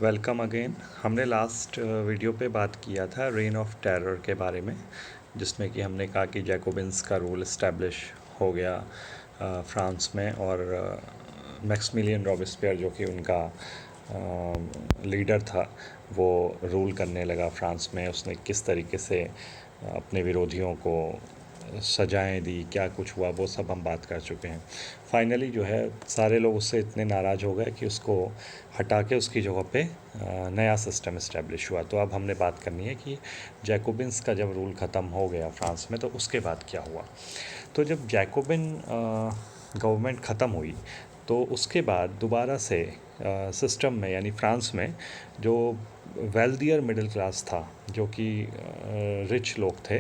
Welcome again. हमने last video पे बात किया था रेन ऑफ टेरर के बारे में, जिसमें कि हमने कहा कि जैकोबिन्स का रूल इस्टेब्लिश हो गया फ्रांस में, और मैक्सिमिलियन रॉबेस्पियर जो कि उनका लीडर था वो रूल करने लगा फ्रांस में। उसने किस तरीके से अपने विरोधियों को सजाएं दी, क्या कुछ हुआ, वो सब हम बात कर चुके हैं। फाइनली जो है सारे लोग उससे इतने नाराज़ हो गए कि उसको हटा के उसकी जगह पे नया सिस्टम इस्टेब्लिश हुआ। तो अब हमने बात करनी है कि जैकोबिन्स का जब रूल ख़त्म हो गया फ्रांस में तो उसके बाद क्या हुआ। तो जब जैकोबिन गवर्नमेंट ख़त्म हुई तो उसके बाद दोबारा से सिस्टम में, यानी फ्रांस में, जो वेल्दियर मिडिल क्लास था, जो कि रिच लोग थे,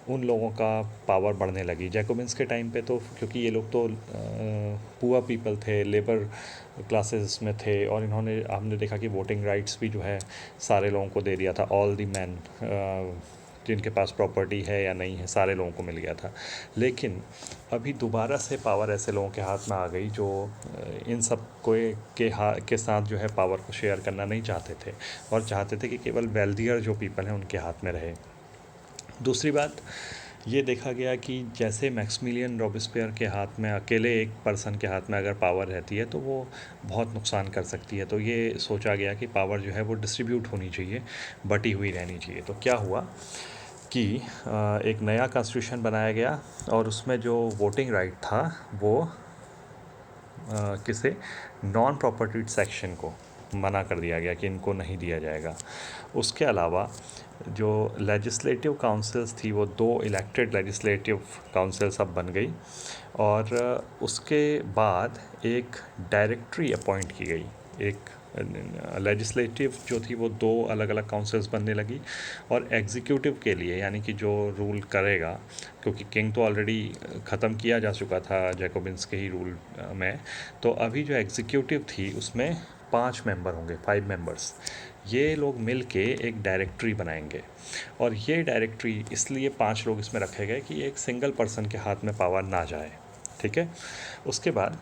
उन लोगों का पावर बढ़ने लगी। जैकोबिन्स के टाइम पे तो क्योंकि ये लोग तो पुअर पीपल थे, लेबर क्लासेस में थे, और इन्होंने हमने देखा कि वोटिंग राइट्स भी जो है सारे लोगों को दे दिया था। ऑल दी मैन, जिनके पास प्रॉपर्टी है या नहीं है, सारे लोगों को मिल गया था। लेकिन अभी दोबारा से पावर ऐसे लोगों के हाथ में आ गई जो इन सब को के साथ जो है पावर को शेयर करना नहीं चाहते थे, और चाहते थे कि केवल वेल्दियर जो पीपल हैं उनके हाथ में रहे। दूसरी बात ये देखा गया कि जैसे मैक्सिमिलियन रॉबेस्पियर के हाथ में, अकेले एक पर्सन के हाथ में अगर पावर रहती है तो वो बहुत नुकसान कर सकती है। तो ये सोचा गया कि पावर जो है वो डिस्ट्रीब्यूट होनी चाहिए, बटी हुई रहनी चाहिए। तो क्या हुआ कि एक नया कॉन्स्टिट्यूशन बनाया गया, और उसमें जो वोटिंग राइट था वो किसे, नॉन प्रॉपर्टीड सेक्शन को मना कर दिया गया कि इनको नहीं दिया जाएगा। उसके अलावा जो लेजिस्लेटिव काउंसिल्स थी वो 2 इलेक्टेड लेजिस्लेटिव काउंसिल्स अब बन गई, और उसके बाद एक डायरेक्टरी अपॉइंट की गई। एक लेजिस्लेटिव जो थी वो 2 अलग अलग काउंसिल्स बनने लगी, और एग्जीक्यूटिव के लिए, यानी कि जो रूल करेगा, क्योंकि किंग तो ऑलरेडी ख़त्म किया जा चुका था जैकोबिन्स के ही रूल में, तो अभी जो एग्जीक्यूटिव थी उसमें 5 मेंबर होंगे, 5 मेंबर्स। ये लोग मिल के एक डायरेक्टरी बनाएंगे, और ये डायरेक्टरी इसलिए 5 लोग इसमें रखे गए कि एक सिंगल पर्सन के हाथ में पावर ना जाए। ठीक है। उसके बाद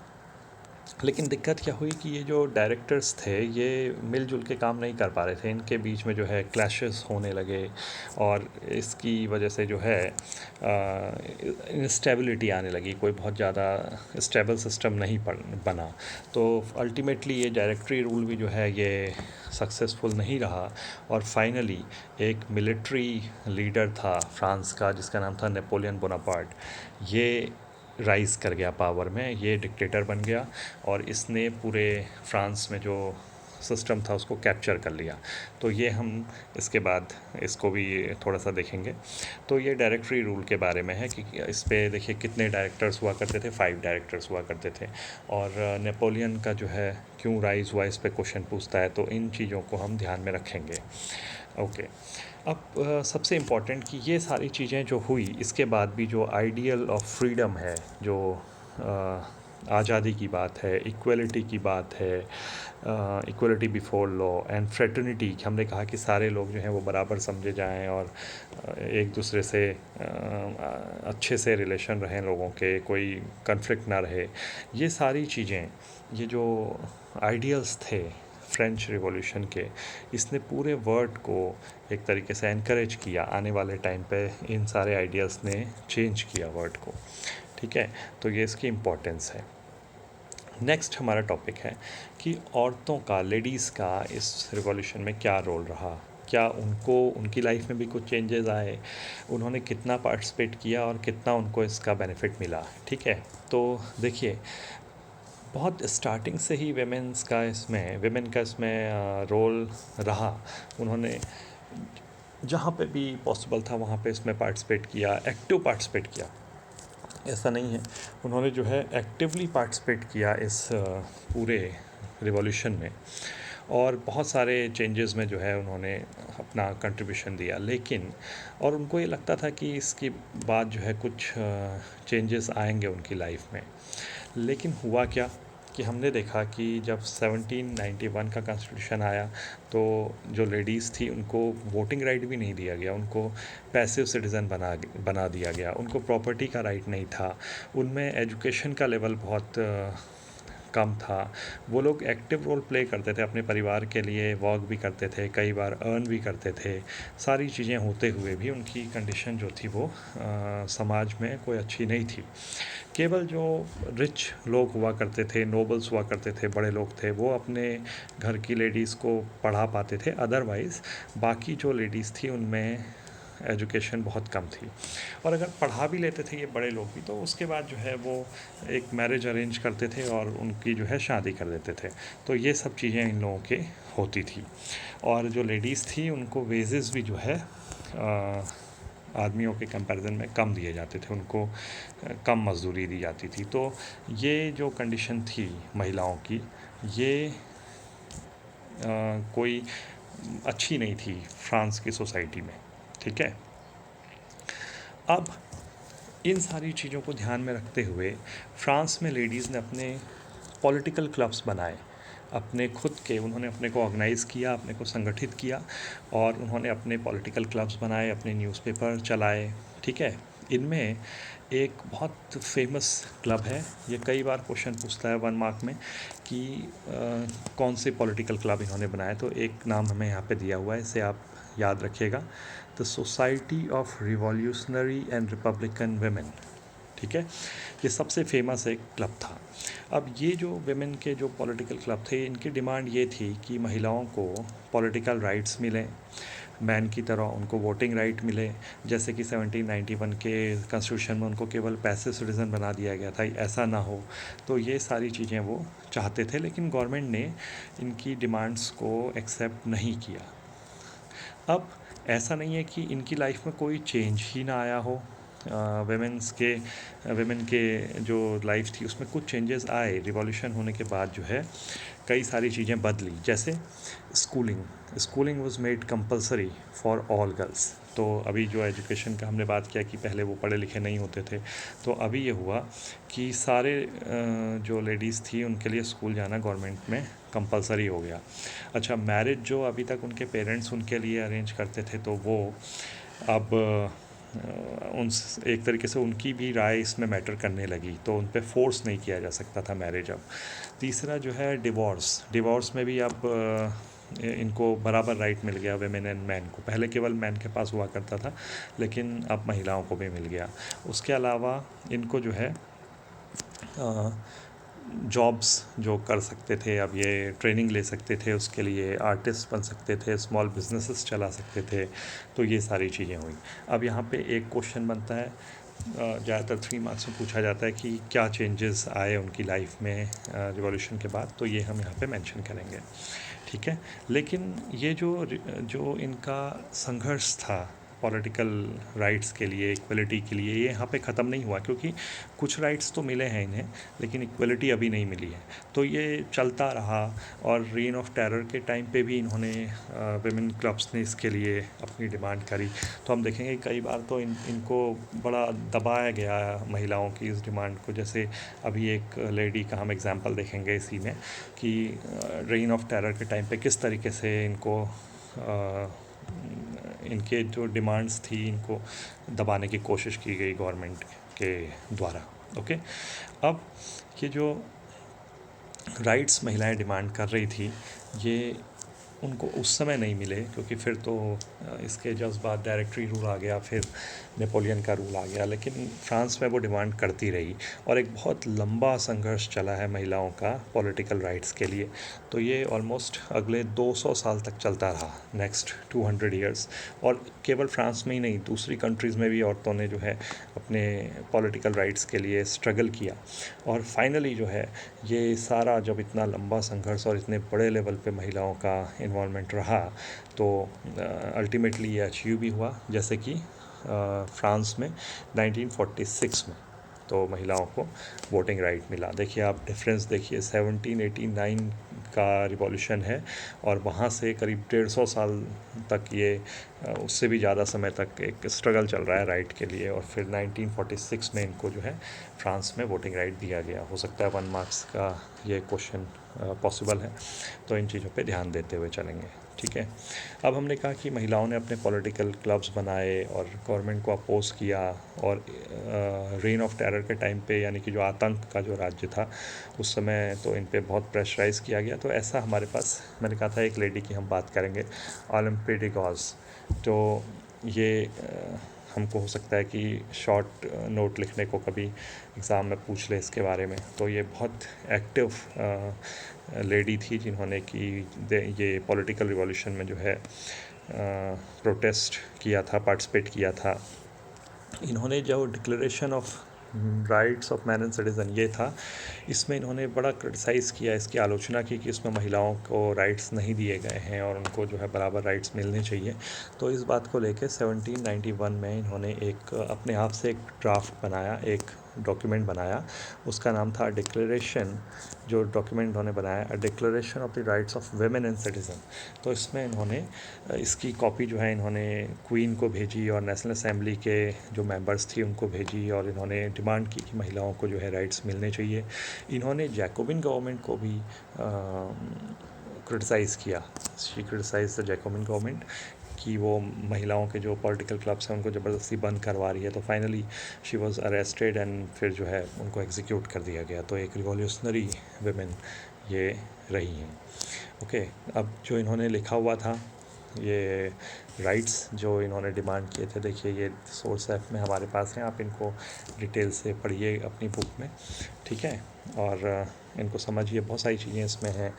लेकिन दिक्कत क्या हुई कि ये जो डायरेक्टर्स थे ये मिलजुल के काम नहीं कर पा रहे थे, इनके बीच में जो है क्लैशेस होने लगे, और इसकी वजह से जो है इंस्टेबिलिटी आने लगी। कोई बहुत ज़्यादा स्टेबल सिस्टम नहीं बना। तो अल्टीमेटली ये डायरेक्टरी रूल भी जो है ये सक्सेसफुल नहीं रहा, और फाइनली एक मिलिट्री लीडर था फ्रांस का जिसका नाम था नेपोलियन बोनापार्ट। ये राइज़ कर गया पावर में, ये डिक्टेटर बन गया, और इसने पूरे फ्रांस में जो सिस्टम था उसको कैप्चर कर लिया। तो ये हम इसके बाद इसको भी थोड़ा सा देखेंगे। तो ये डायरेक्टरी रूल के बारे में है कि इस पे देखिए कितने डायरेक्टर्स हुआ करते थे, 5 डायरेक्टर्स हुआ करते थे। और नेपोलियन का जो है क्यों राइज़ हुआ, इस पे क्वेश्चन पूछता है, तो इन चीज़ों को हम ध्यान में रखेंगे। ओके। अब सबसे इम्पॉर्टेंट कि ये सारी चीज़ें जो हुई, इसके बाद भी जो आइडियल ऑफ फ्रीडम है, जो आज़ादी की बात है, इक्वलिटी की बात है, equality before law and fraternity, हमने कहा कि सारे लोग जो हैं वो बराबर समझे जाएं, और एक दूसरे से अच्छे से रिलेशन रहें लोगों के, कोई कन्फ्लिक्ट ना रहे। ये सारी चीज़ें, ये जो आइडियल्स थे फ्रेंच रिवॉल्यूशन के, इसने पूरे वर्ल्ड को एक तरीके से एनकरेज किया। आने वाले टाइम पे इन सारे आइडियल्स ने चेंज किया वर्ल्ड को। ठीक है। तो ये इसकी इम्पोर्टेंस है। नेक्स्ट हमारा टॉपिक है कि औरतों का, लेडीज़ का इस रिवॉल्यूशन में क्या रोल रहा, क्या उनको, उनकी लाइफ में भी कुछ चेंजेस आए, उन्होंने कितना पार्टिसिपेट किया और कितना उनको इसका बेनिफिट मिला। ठीक है। तो देखिए, बहुत स्टार्टिंग से ही वेमेन का इसमें रोल रहा। उन्होंने जहाँ पे भी पॉसिबल था वहाँ पे इसमें पार्टिसिपेट किया, एक्टिव पार्टिसिपेट किया। ऐसा नहीं है, उन्होंने जो है एक्टिवली पार्टिसिपेट किया इस पूरे रिवॉल्यूशन में, और बहुत सारे चेंजेस में जो है उन्होंने अपना कंट्रीब्यूशन दिया। लेकिन और उनको ये लगता था कि इसके बाद जो है कुछ चेंजेस आएंगे उनकी लाइफ में। लेकिन हुआ क्या कि हमने देखा कि जब 1791 का कॉन्स्टिट्यूशन आया तो जो लेडीज़ थी उनको वोटिंग राइट भी नहीं दिया गया, उनको पैसिव सिटीज़न बना दिया गया, उनको प्रॉपर्टी का राइट नहीं था, उनमें एजुकेशन का लेवल बहुत कम था। वो लोग एक्टिव रोल प्ले करते थे अपने परिवार के लिए, वर्क भी करते थे, कई बार अर्न भी करते थे। सारी चीज़ें होते हुए भी उनकी कंडीशन जो थी वो समाज में कोई अच्छी नहीं थी। केवल जो रिच लोग हुआ करते थे, नोबल्स हुआ करते थे, बड़े लोग थे, वो अपने घर की लेडीज़ को पढ़ा पाते थे। अदरवाइज़ बाकी जो लेडीज़ थी उनमें एजुकेशन बहुत कम थी, और अगर पढ़ा भी लेते थे ये बड़े लोग भी, तो उसके बाद जो है वो एक मैरिज अरेंज करते थे और उनकी जो है शादी कर देते थे। तो ये सब चीज़ें इन लोगों के होती थी। और जो लेडीज़ थी उनको वेजेस भी जो है आदमियों के कंपैरिजन में कम दिए जाते थे, उनको कम मजदूरी दी जाती थी। तो ये जो कंडीशन थी महिलाओं की, ये कोई अच्छी नहीं थी फ्रांस की सोसाइटी में। ठीक है, अब इन सारी चीज़ों को ध्यान में रखते हुए फ्रांस में लेडीज़ ने अपने पॉलिटिकल क्लब्स बनाए, अपने खुद के, उन्होंने अपने को ऑर्गेनाइज़ किया, अपने को संगठित किया, और उन्होंने अपने पॉलिटिकल क्लब्स बनाए, अपने न्यूज़पेपर चलाए। ठीक है, इनमें एक बहुत फेमस क्लब है, ये कई बार क्वेश्चन पूछता है 1 मार्क में कि कौन से पॉलिटिकल क्लब इन्होंने बनाए। तो एक नाम हमें यहाँ पे दिया हुआ है, इसे आप याद रखिएगा, the society of revolutionary and Republican women. ठीक है, ये सबसे फेमस एक क्लब था। अब ये जो वेमेन के जो पॉलिटिकल क्लब थे, इनकी डिमांड ये थी कि महिलाओं को पॉलिटिकल राइट्स मिलें, मैन की तरह उनको वोटिंग राइट मिले। जैसे कि 1791 के कॉन्स्टिट्यूशन में उनको केवल पैसिव सिटीज़न बना दिया गया था, ऐसा ना हो। तो ये सारी चीज़ें वो चाहते थे, लेकिन गवर्नमेंट ने इनकी डिमांड्स को एक्सेप्ट नहीं किया। अब ऐसा नहीं है कि इनकी लाइफ में कोई चेंज ही ना आया हो। वेमेन के जो लाइफ थी उसमें कुछ चेंजेस आए। रिवॉल्यूशन होने के बाद जो है कई सारी चीज़ें बदली, जैसे schooling was made compulsory for all girls. तो अभी जो एजुकेशन का हमने बात किया कि पहले वो पढ़े लिखे नहीं होते थे, तो अभी ये हुआ कि सारे जो लेडीज़ थी उनके लिए स्कूल जाना गवर्नमेंट में कंपलसरी हो गया। अच्छा, मैरिज जो अभी तक उनके पेरेंट्स उनके लिए अरेंज करते थे, तो वो अब उन एक तरीके से उनकी भी राय इसमें मैटर करने लगी, तो उन पे फोर्स नहीं किया जा सकता था मैरिज अब। तीसरा जो है डिवोर्स में भी अब इनको बराबर राइट मिल गया, वेमेन एंड मैन को। पहले केवल मैन के पास हुआ करता था, लेकिन अब महिलाओं को भी मिल गया। उसके अलावा इनको जो है जॉब्स जो कर सकते थे, अब ये ट्रेनिंग ले सकते थे, उसके लिए आर्टिस्ट बन सकते थे, स्मॉल बिजनेसेस चला सकते थे। तो ये सारी चीज़ें हुई। अब यहाँ पे एक क्वेश्चन बनता है, ज़्यादातर 3 मार्क्स में पूछा जाता है कि क्या चेंजेस आए उनकी लाइफ में रिवॉल्यूशन के बाद, तो ये हम यहाँ पे मेंशन करेंगे। ठीक है, लेकिन ये जो इनका संघर्ष था पॉलिटिकल राइट्स के लिए, इक्वलिटी के लिए, ये यहाँ पे ख़त्म नहीं हुआ, क्योंकि कुछ राइट्स तो मिले हैं इन्हें, लेकिन इक्वलिटी अभी नहीं मिली है। तो ये चलता रहा, और रेन ऑफ टेरर के टाइम पे भी इन्होंने वेमेन क्लब्स ने इसके लिए अपनी डिमांड करी। तो हम देखेंगे कई बार तो इनको बड़ा दबाया गया महिलाओं की इस डिमांड को। जैसे अभी एक लेडी का हम एग्जांपल देखेंगे इसी में, कि रेन ऑफ टेरर के टाइम पे किस तरीके से इनको इनके जो डिमांड्स थी इनको दबाने की कोशिश की गई गवर्नमेंट के द्वारा। ओके, अब ये जो राइट्स महिलाएं डिमांड कर रही थी, ये उनको उस समय नहीं मिले, क्योंकि फिर तो इसके जस्ट बाद डायरेक्टरी रूल आ गया, फिर नेपोलियन का रूल आ गया। लेकिन फ्रांस में वो डिमांड करती रही, और एक बहुत लंबा संघर्ष चला है महिलाओं का पॉलिटिकल राइट्स के लिए। तो ये ऑलमोस्ट अगले 200 साल तक चलता रहा, नेक्स्ट 200 ईयर्स। और केवल फ्रांस में ही नहीं, दूसरी कंट्रीज़ में भी औरतों ने जो है अपने पॉलिटिकल राइट्स के लिए स्ट्रगल किया। और फाइनली जो है ये सारा, जब इतना लंबा संघर्ष और इतने बड़े लेवल पे महिलाओं का इन्वॉल्वमेंट रहा, तो अल्टीमेटली ये अचीव भी हुआ। जैसे कि फ्रांस में 1946 में तो महिलाओं को वोटिंग राइट मिला। देखिए आप डिफरेंस देखिए, 1789 का रिवॉल्यूशन है, और वहाँ से करीब 150 साल तक ये उससे भी ज़्यादा समय तक एक स्ट्रगल चल रहा है राइट के लिए। और फिर 1946 में इनको जो है फ्रांस में वोटिंग राइट दिया गया। हो सकता है 1 मार्क्स का ये क्वेश्चन पॉसिबल है, तो इन चीज़ों पे ध्यान देते हुए चलेंगे। ठीक है, अब हमने कहा कि महिलाओं ने अपने पॉलिटिकल क्लब्स बनाए और गवर्नमेंट को अपोज किया, और रेन ऑफ टेरर के टाइम पे, यानी कि जो आतंक का जो राज्य था उस समय, तो इन पे बहुत प्रेशराइज़ किया गया। तो ऐसा हमारे पास, मैंने कहा था एक लेडी की हम बात करेंगे, ओलम्पिडिगॉस। तो ये हमको हो सकता है कि शॉर्ट नोट लिखने को कभी एग्ज़ाम में पूछ ले इसके बारे में। तो ये बहुत एक्टिव लेडी थी जिन्होंने कि ये पॉलिटिकल रिवॉल्यूशन में जो है प्रोटेस्ट किया था, पार्टिसिपेट किया था। इन्होंने जो declaration of rights of man and citizen ये था, इसमें इन्होंने बड़ा क्रिटिसाइज़ किया, इसकी आलोचना की कि इसमें महिलाओं को राइट्स नहीं दिए गए हैं और उनको जो है बराबर राइट्स मिलने चाहिए। तो इस बात को लेके 1791 में इन्होंने एक अपने आप से एक ड्राफ्ट बनाया, एक डॉक्यूमेंट बनाया, उसका नाम था डिक्लेरेशन। जो डॉक्यूमेंट इन्होंने बनाया, declaration of the rights of women and citizen. तो इसमें इन्होंने इसकी कॉपी जो है इन्होंने क्वीन को भेजी और नेशनल असेंबली के जो मेंबर्स थी उनको भेजी, और इन्होंने डिमांड की कि महिलाओं को जो है राइट्स मिलने चाहिए। इन्होंने जैकोबिन गवर्नमेंट को भी क्रिटिसाइज़ किया। She criticize the Jacobin government कि वो महिलाओं के जो पॉलिटिकल क्लब्स हैं उनको ज़बरदस्ती बंद करवा रही है। तो finally she was arrested and फिर जो है उनको एग्जीक्यूट कर दिया गया। तो एक रिवॉल्यूशनरी वेमेन ये रही हैं। ओके, अब जो इन्होंने लिखा हुआ था, ये राइट्स जो इन्होंने डिमांड किए थे, देखिए ये सोर्स ऐप में हमारे पास हैं, आप इनको डिटेल से पढ़िए अपनी बुक में। ठीक है, और इनको समझिए, बहुत सारी चीज़ें इसमें हैं,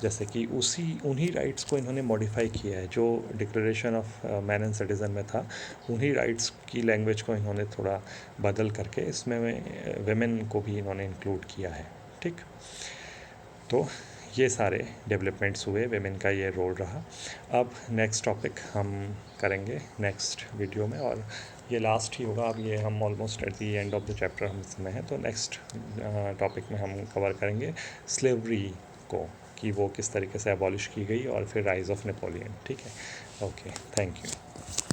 जैसे कि उन्हीं राइट्स को इन्होंने मॉडिफाई किया है जो declaration of man and citizen में था। उन्हीं राइट्स की लैंग्वेज को इन्होंने थोड़ा बदल करके इसमें वेमेन को भी इन्होंने इंक्लूड किया है। ठीक, तो ये सारे डेवलपमेंट्स हुए, वेमेन का ये रोल रहा। अब नेक्स्ट टॉपिक हम करेंगे नेक्स्ट वीडियो में, और ये लास्ट ही होगा। अब ये हम almost at the end of the chapter हम इसमें हैं। तो नेक्स्ट टॉपिक में हम कवर करेंगे स्लेवरी को, कि वो किस तरीके से अबॉलिश की गई, और फिर राइज़ ऑफ नेपोलियन। ठीक है, ओके, थैंक यू।